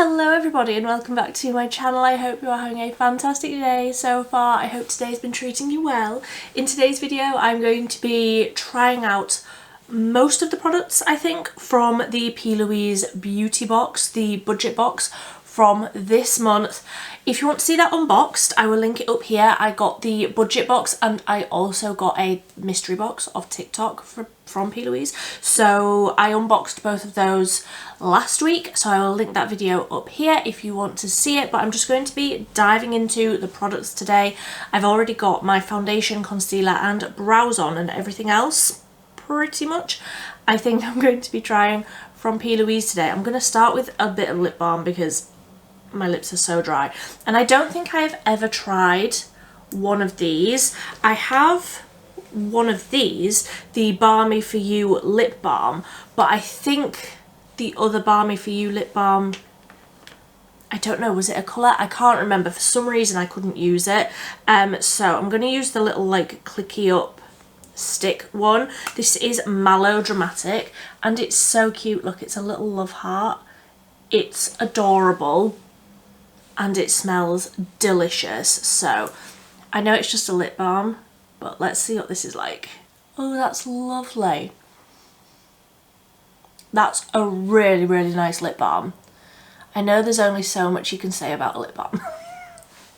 Hello everybody and welcome back to my channel. I hope you are having a fantastic day so far. I hope today's been treating you well. In today's video I'm going to be trying out most of the products I think from the PLOUISE beauty box, the budget box from this month. If you want to see that unboxed, I will link it up here. I got the budget box and I also got a mystery box of TikTok from PLOUISE. So I unboxed both of those last week, so I will link that video up here if you want to see it. But I'm just going to be diving into the products today. I've already got my foundation, concealer and brows on, and everything else pretty much I think I'm going to be trying from PLOUISE today. I'm going to start with a bit of lip balm because my lips are so dry, and I don't think I have ever tried one of these. I have one of these, the Balmy For You lip balm, but I think the other Balmy For You lip balm, I don't know, was it a colour? I can't remember. For some reason I couldn't use it. So I'm going to use the little like clicky up stick one. This is Melodramatic and it's so cute. Look, it's a little love heart. It's adorable and it smells delicious. So I know it's just a lip balm, but let's see what this is like. Oh, that's lovely. That's a really, really nice lip balm. I know there's only so much you can say about a lip balm,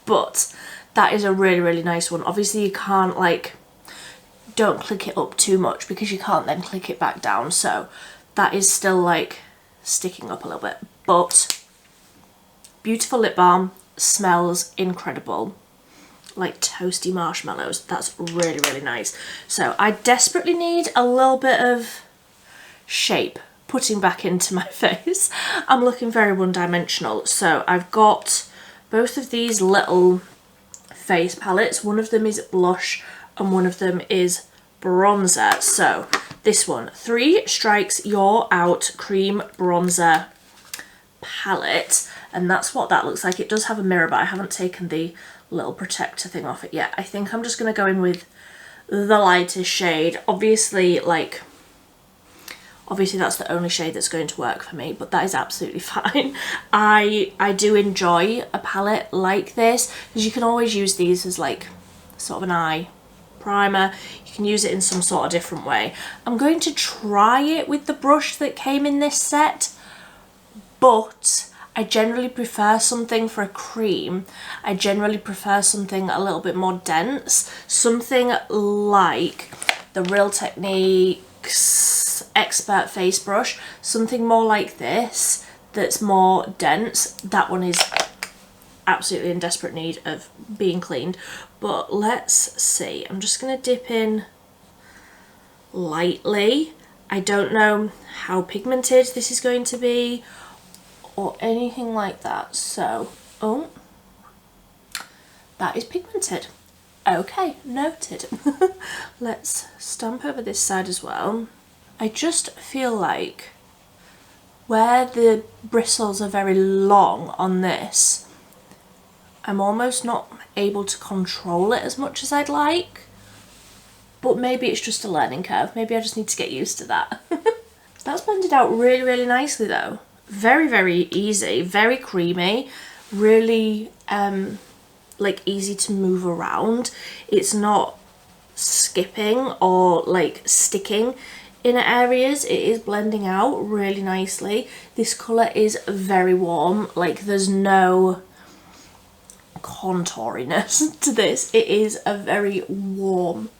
but that is a really, really nice one. Obviously you can't don't click it up too much because you can't then click it back down. So that is still like sticking up a little bit, but beautiful lip balm, smells incredible. Like toasty marshmallows. That's really, really nice. So I desperately need a little bit of shape putting back into my face. I'm looking very one-dimensional. So I've got both of these little face palettes. One of them is blush and one of them is bronzer. So this one, 3 Strikes You're Out Cream Bronzer palette, and that's what that looks like. It does have a mirror, but I haven't taken the little protector thing off it yet. I think I'm just going to go in with the lightest shade. Obviously that's the only shade that's going to work for me, but that is absolutely fine. I do enjoy a palette like this because you can always use these as like sort of an eye primer. You can use it in some sort of different way. I'm going to try it with the brush that came in this set, but I generally prefer something for a cream. I generally prefer something a little bit more dense, something like the Real Techniques Expert Face Brush, something more like this that's more dense. That one is absolutely in desperate need of being cleaned, but let's see. I'm just going to dip in lightly. I don't know how pigmented this is going to be or anything like that. So, oh, that is pigmented. Okay, noted. Let's stamp over this side as well. I just feel like where the bristles are very long on this, I'm almost not able to control it as much as I'd like, but maybe it's just a learning curve. Maybe I just need to get used to that. That's blended out really, really nicely though. Very, very easy, very creamy, really like easy to move around. It's not skipping or like sticking in areas. It is blending out really nicely. This colour is very warm, like there's no contouriness to this. It is a very warm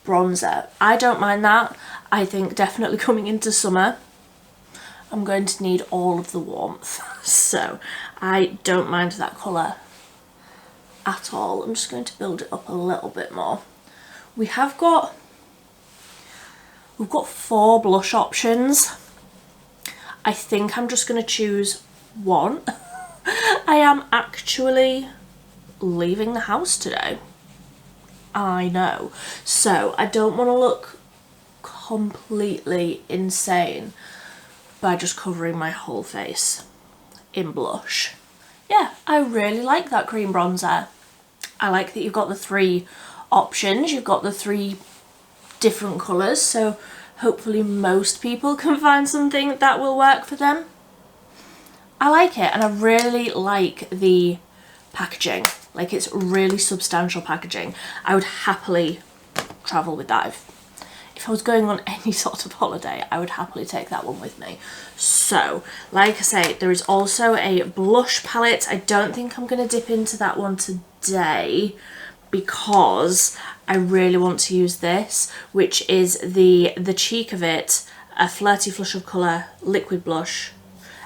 bronzer. I don't mind that. I think definitely coming into summer I'm going to need all of the warmth, so I don't mind that colour at all. I'm just going to build it up a little bit more. We've got 4 blush options. I think I'm just going to choose one. I am actually leaving the house today. I know, so I don't want to look completely insane by just covering my whole face in blush. Yeah, I really like that cream bronzer. I like that you've got the 3 options, you've got the 3 different colours, so hopefully most people can find something that will work for them. I like it, and I really like the packaging. Like, it's really substantial packaging. I would happily travel with that. If I was going on any sort of holiday, I would happily take that one with me. So, like I say, there is also a blush palette. I don't think I'm going to dip into that one today because I really want to use this, which is the Cheek of It, a Flirty Flush of Colour liquid blush.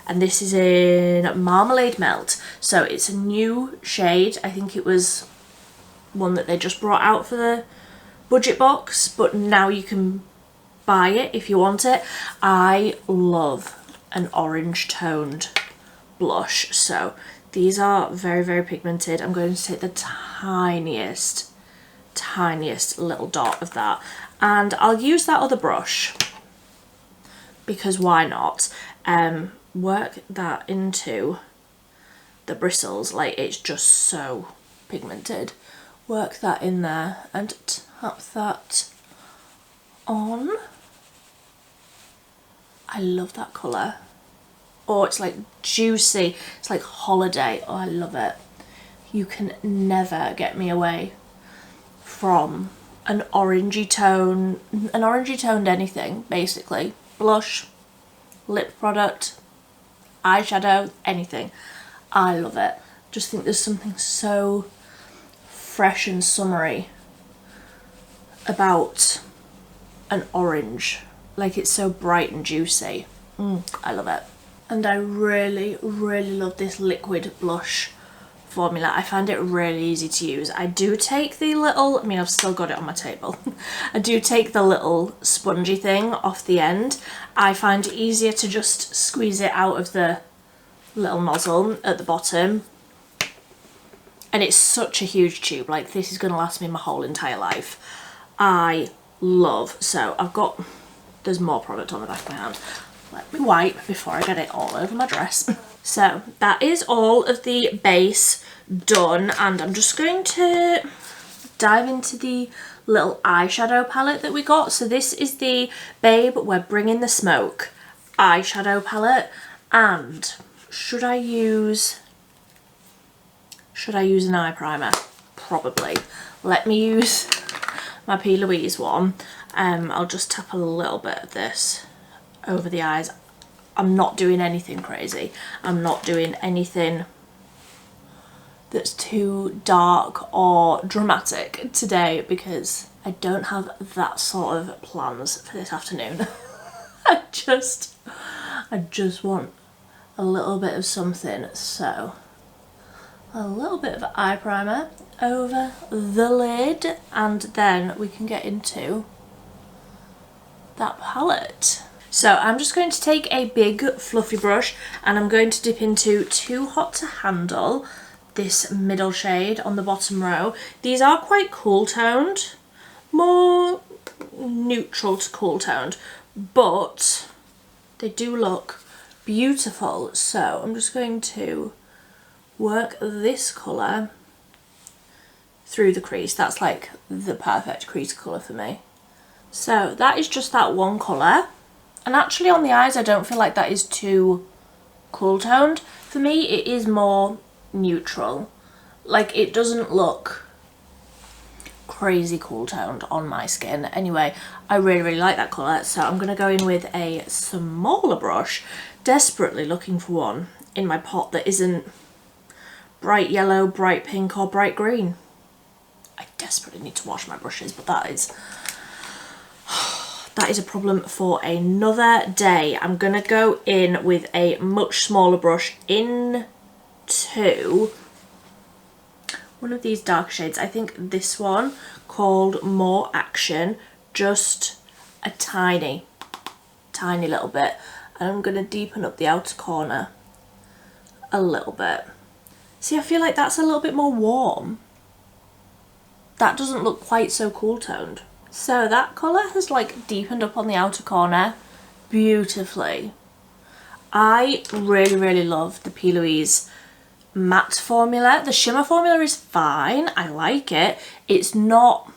And this is in Marmalade Melt. So it's a new shade. I think it was one that they just brought out for the budget box, but now you can buy it if you want it. I love an orange toned blush. So these are very, very pigmented. I'm going to take the tiniest little dot of that, and I'll use that other brush because why not? Work that into the bristles. Like, it's just so pigmented. Work that in there and tap that on. I love that colour. Oh, it's like juicy. It's like holiday. Oh, I love it. You can never get me away from an orangey toned anything, basically. Blush, lip product, eyeshadow, anything. I love it. Just think there's something so fresh and summery about an orange. Like, it's so bright and juicy. I love it. And I really, really love this liquid blush formula. I find it really easy to use. I do take the little, I mean, I've still got it on my table. I do take the little spongy thing off the end. I find it easier to just squeeze it out of the little nozzle at the bottom. And it's such a huge tube. Like, this is going to last me my whole entire life. I love, so I've got, there's more product on the back of my hand. Let me wipe before I get it all over my dress. So that is all of the base done, and I'm just going to dive into the little eyeshadow palette that we got. So this is the Babe We're Bringing the Smoke eyeshadow palette, and should I use an eye primer? Probably. Let me use my PLOUISE one. I'll just tap a little bit of this over the eyes. I'm not doing anything crazy. I'm not doing anything that's too dark or dramatic today because I don't have that sort of plans for this afternoon. I just want a little bit of something. So a little bit of eye primer over the lid, and then we can get into that palette. So I'm just going to take a big fluffy brush and I'm going to dip into Too Hot to Handle, this middle shade on the bottom row. These are quite cool toned, more neutral to cool toned, but they do look beautiful. So I'm just going to work this colour through the crease. That's like the perfect crease colour for me. So that is just that one colour. And actually on the eyes I don't feel like that is too cool toned. For me it is more neutral. Like, it doesn't look crazy cool toned on my skin. Anyway, I really, really like that colour. So I'm going to go in with a smaller brush. Desperately looking for one in my pot that isn't bright yellow, bright pink or bright green. I desperately need to wash my brushes, but that is a problem for another day. I'm going to go in with a much smaller brush into one of these dark shades. I think this one called More Action, just a tiny little bit. And I'm going to deepen up the outer corner a little bit. See, I feel like that's a little bit more warm. That doesn't look quite so cool toned. So that colour has like deepened up on the outer corner beautifully. I really, really love the PLOUISE matte formula. The shimmer formula is fine. I like it. It's not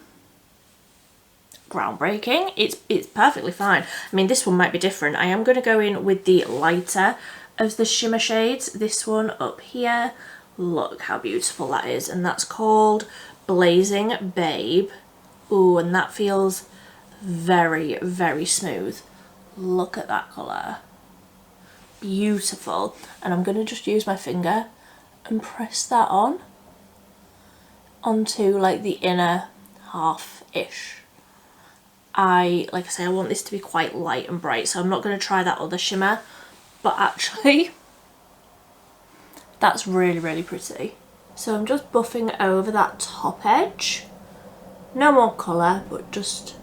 groundbreaking. It's perfectly fine. I mean, this one might be different. I am going to go in with the lighter of the shimmer shades. This one up here, look how beautiful that is, and that's called Blazing Babe. Ooh, and that feels very, very smooth. Look at that colour. Beautiful. And I'm going to just use my finger and press that on onto like the inner half-ish. Like I say, I want this to be quite light and bright, so I'm not going to try that other shimmer, but actually that's really, really pretty. So I'm just buffing over that top edge. No more colour, but just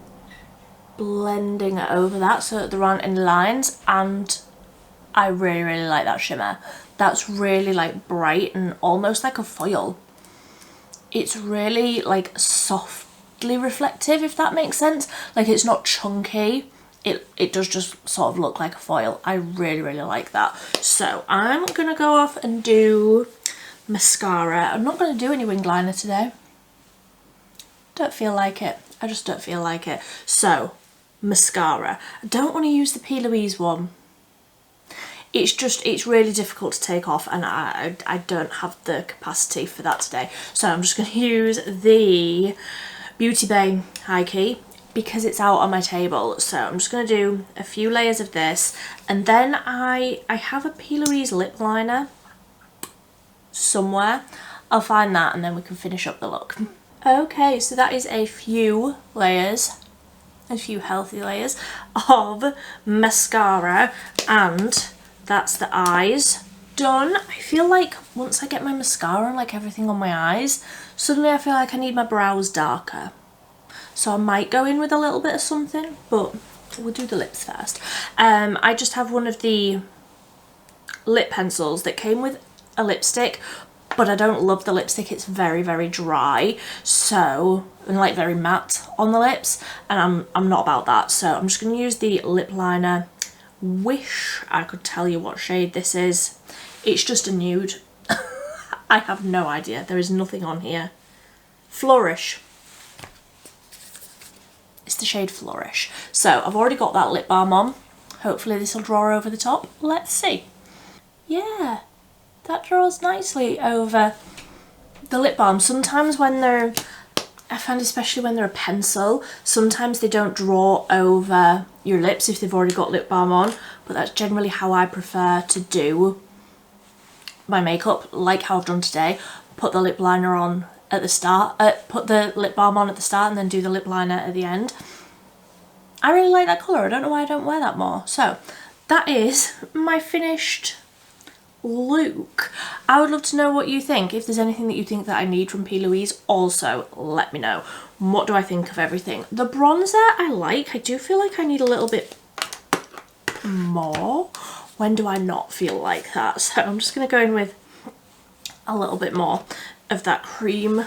blending it over that so that there aren't any lines, and I really, really like that shimmer. That's really like bright and almost like a foil. It's really like softly reflective, if that makes sense. Like it's not chunky. It does just sort of look like a foil. I really, really like that. So I'm gonna go off and do mascara. I'm not gonna do any wing liner today. Don't feel like it. I just don't feel like it. So mascara. I don't want to use the PLOUISE one. It's really difficult to take off, and I don't have the capacity for that today. So I'm just going to use the Beauty Bay High Key because it's out on my table. So I'm just going to do a few layers of this, and then I have a PLOUISE lip liner somewhere. I'll find that and then we can finish up the look. Okay, so that is a few layers, a few healthy layers of mascara, and that's the eyes done. I feel like once I get my mascara and like everything on my eyes, suddenly I feel like I need my brows darker. So I might go in with a little bit of something, but we'll do the lips first. I just have one of the lip pencils that came with a lipstick, but I don't love the lipstick. It's very, very dry, so, and like very matte on the lips, and I'm not about that. So I'm just going to use the lip liner. Wish I could tell you what shade this is. It's just a nude. I have no idea. There is nothing on here. Flourish. It's the shade Flourish. So I've already got that lip balm on. Hopefully this will draw over the top. Let's see. Yeah, that draws nicely over the lip balm. Sometimes when they're, I find especially when they're a pencil, sometimes they don't draw over your lips if they've already got lip balm on, but that's generally how I prefer to do my makeup, like how I've done today. Put the lip liner on at the start, put the lip balm on at the start and then do the lip liner at the end. I really like that colour. I don't know why I don't wear that more. So that is my finished look. I would love to know what you think. If there's anything that you think that I need from PLOUISE, also let me know. What do I think of everything? The bronzer I like. I do feel like I need a little bit more. When do I not feel like that? So I'm just going to go in with a little bit more of that cream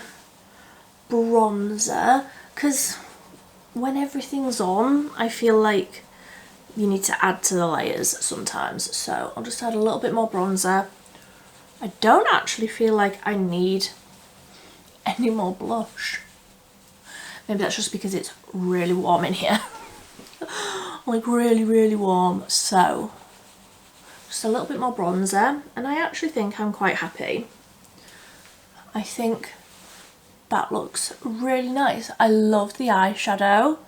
bronzer, because when everything's on, I feel like you need to add to the layers sometimes. So I'll just add a little bit more bronzer. I don't actually feel like I need any more blush. Maybe that's just because it's really warm in here. Like really, really warm. So just a little bit more bronzer, and I actually think I'm quite happy. I think that looks really nice. I love the eyeshadow.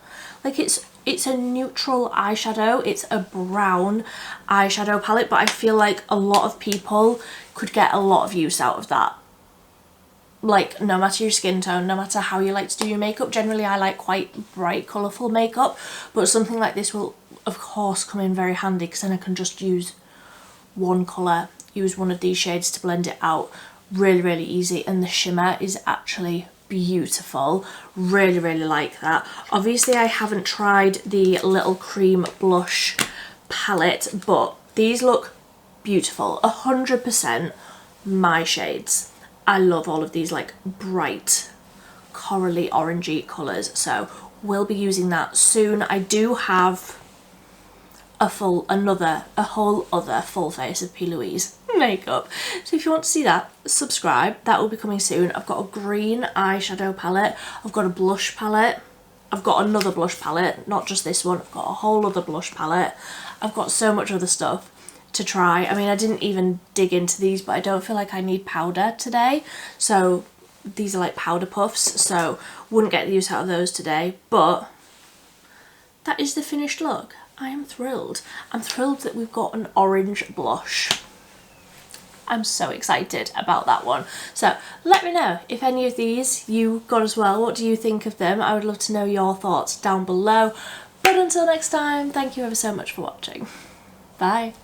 Like it's a neutral eyeshadow. It's a brown eyeshadow palette, but I feel like a lot of people could get a lot of use out of that. Like, no matter your skin tone, no matter how you like to do your makeup. Generally I like quite bright, colourful makeup, but something like this will of course come in very handy, because then I can just use one colour, use one of these shades to blend it out. Really, really easy, and the shimmer is actually beautiful. Really, really like that. Obviously I haven't tried the Little Cream blush palette, but these look beautiful. 100% my shades. I love all of these like bright corally orangey colours, so we'll be using that soon. I do have a whole other full face of PLOUISE makeup, so if you want to see that, subscribe. That will be coming soon. I've got a green eyeshadow palette, I've got a blush palette, I've got another blush palette, not just this one, I've got a whole other blush palette, I've got so much other stuff to try. I mean, I didn't even dig into these, but I don't feel like I need powder today. So these are like powder puffs, so wouldn't get the use out of those today. But that is the finished look. I am thrilled. I'm thrilled that we've got an orange blush. I'm so excited about that one. So let me know if any of these you got as well. What do you think of them? I would love to know your thoughts down below. But until next time, thank you ever so much for watching. Bye.